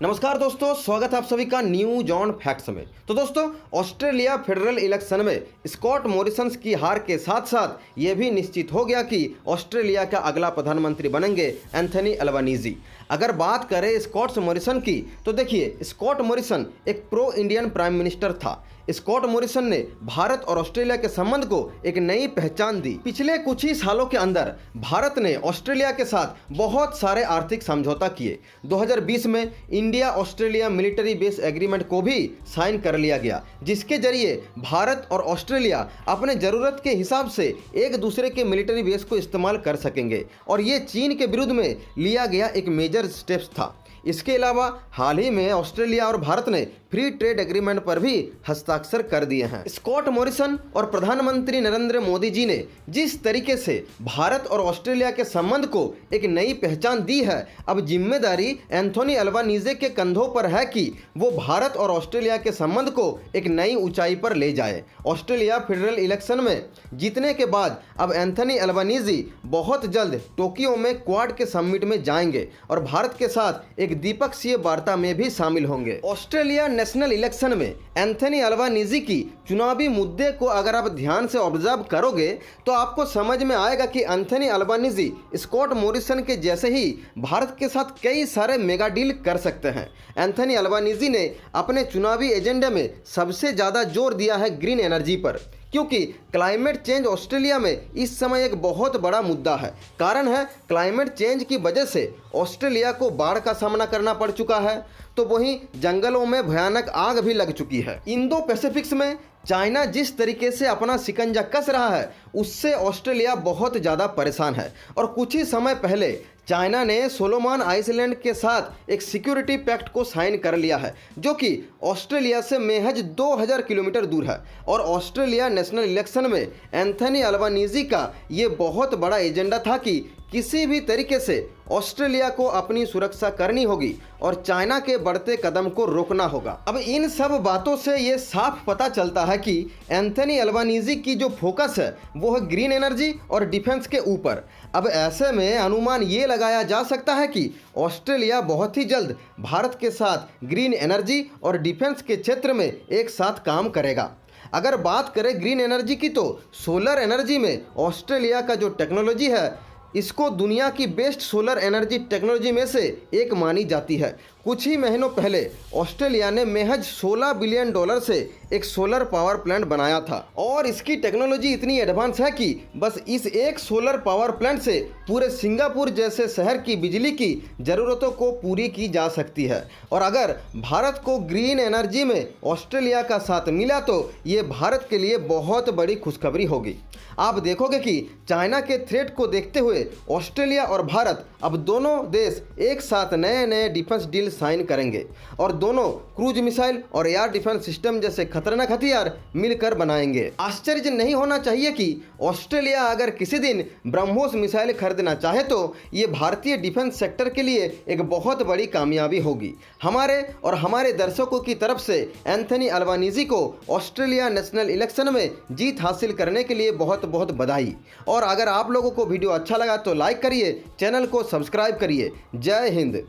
नमस्कार दोस्तों, स्वागत है आप सभी का न्यूज ऑन फैक्ट्स में। तो दोस्तों, ऑस्ट्रेलिया फेडरल इलेक्शन में स्कॉट मॉरिसन की हार के साथ साथ ये भी निश्चित हो गया कि ऑस्ट्रेलिया का अगला प्रधानमंत्री बनेंगे एंथनी अल्बानीजी। अगर बात करें स्कॉट मॉरिसन की, तो देखिए, स्कॉट मॉरिसन एक प्रो इंडियन प्राइम मिनिस्टर था। स्कॉट मॉरिसन ने भारत और ऑस्ट्रेलिया के संबंध को एक नई पहचान दी। पिछले कुछ ही सालों के अंदर भारत ने ऑस्ट्रेलिया के साथ बहुत सारे आर्थिक समझौता किए। 2020 में India Australia military base agreement को भी साइन कर लिया गया, जिसके जरिए भारत और ऑस्ट्रेलिया अपने ज़रूरत के हिसाब से एक दूसरे के मिलिट्री बेस को इस्तेमाल कर सकेंगे, और ये चीन के विरुद्ध में लिया गया एक मेजर स्टेप्स था। इसके अलावा हाल ही में ऑस्ट्रेलिया और भारत ने फ्री ट्रेड एग्रीमेंट पर भी हस्ताक्षर कर दिए हैं। स्कॉट मॉरिसन और प्रधानमंत्री नरेंद्र मोदी जी ने जिस तरीके से भारत और ऑस्ट्रेलिया के संबंध को एक नई पहचान दी है, अब जिम्मेदारी एंथोनी अल्बानीजे के कंधों पर है कि वो भारत और ऑस्ट्रेलिया के संबंध को एक नई ऊंचाई पर ले जाए। ऑस्ट्रेलिया फेडरल इलेक्शन में जीतने के बाद अब एंथोनी अल्बानीजी बहुत जल्द टोक्यो में क्वाड के समिट में जाएंगे और भारत के साथ एक द्विपक्षीय वार्ता में भी शामिल होंगे। ऑस्ट्रेलिया नेशनल इलेक्शन में एंथोनी अल्बानीजी की चुनावी मुद्दे को अगर आप ध्यान से ऑब्जर्व करोगे तो आपको समझ में आएगा कि एंथोनी अल्बानीजी स्कॉट मॉरिसन के जैसे ही भारत के साथ कई सारे मेगा डील कर सकते हैं। एंथोनी अल्बानीजी ने अपने चुनावी एजेंडे में सबसे ज़्यादा जोर दिया है ग्रीन एनर्जी पर, क्योंकि क्लाइमेट चेंज ऑस्ट्रेलिया में इस समय एक बहुत बड़ा मुद्दा है। कारण है, क्लाइमेट चेंज की वजह से ऑस्ट्रेलिया को बाढ़ का सामना करना पड़ चुका है, तो वहीं जंगलों में भयानक आग भी लग चुकी है। इंडो पैसिफिक्स में चाइना जिस तरीके से अपना शिकंजा कस रहा है, उससे ऑस्ट्रेलिया बहुत ज़्यादा परेशान है। और कुछ ही समय पहले चाइना ने सोलोमन आइलैंड के साथ एक सिक्योरिटी पैक्ट को साइन कर लिया है, जो कि ऑस्ट्रेलिया से महज 2000 किलोमीटर दूर है। और ऑस्ट्रेलिया नेशनल इलेक्शन में एंथोनी अल्बानीजी का ये बहुत बड़ा एजेंडा था कि किसी भी तरीके से ऑस्ट्रेलिया को अपनी सुरक्षा करनी होगी और चाइना के बढ़ते कदम को रोकना होगा। अब इन सब बातों से ये साफ पता चलता है कि एंथोनी अल्बानीजी की जो फोकस है वो है ग्रीन एनर्जी और डिफेंस के ऊपर। अब ऐसे में अनुमान ये लगाया जा सकता है कि ऑस्ट्रेलिया बहुत ही जल्द भारत के साथ ग्रीन एनर्जी और डिफेंस के क्षेत्र में एक साथ काम करेगा। अगर बात करें ग्रीन एनर्जी की, तो सोलर एनर्जी में ऑस्ट्रेलिया का जो टेक्नोलॉजी है, इसको दुनिया की बेस्ट सोलर एनर्जी टेक्नोलॉजी में से एक मानी जाती है। कुछ ही महीनों पहले ऑस्ट्रेलिया ने महज $16 बिलियन से एक सोलर पावर प्लांट बनाया था, और इसकी टेक्नोलॉजी इतनी एडवांस है कि बस इस एक सोलर पावर प्लांट से पूरे सिंगापुर जैसे शहर की बिजली की ज़रूरतों को पूरी की जा सकती है। और अगर भारत को ग्रीन एनर्जी में ऑस्ट्रेलिया का साथ मिला तो ये भारत के लिए बहुत बड़ी खुशखबरी होगी। आप देखोगे कि चाइना के थ्रेट को देखते हुए ऑस्ट्रेलिया और भारत अब दोनों देश एक साथ नए नए डिफेंस डील साइन करेंगे, और दोनों क्रूज मिसाइल और एयर डिफेंस सिस्टम जैसे खतरनाक हथियार मिलकर बनाएंगे। आश्चर्य नहीं होना चाहिए कि ऑस्ट्रेलिया अगर किसी दिन ब्रह्मोस मिसाइल खरीदना चाहे तो ये भारतीय डिफेंस सेक्टर के लिए एक बहुत बड़ी कामयाबी होगी। हमारे और हमारे दर्शकों की तरफ से एंथोनी अल्बानीजी को ऑस्ट्रेलिया नेशनल इलेक्शन में जीत हासिल करने के लिए बहुत बहुत बधाई। और अगर आप लोगों को वीडियो अच्छा लगा तो लाइक करिए, चैनल को सब्सक्राइब करिए। जय हिंद।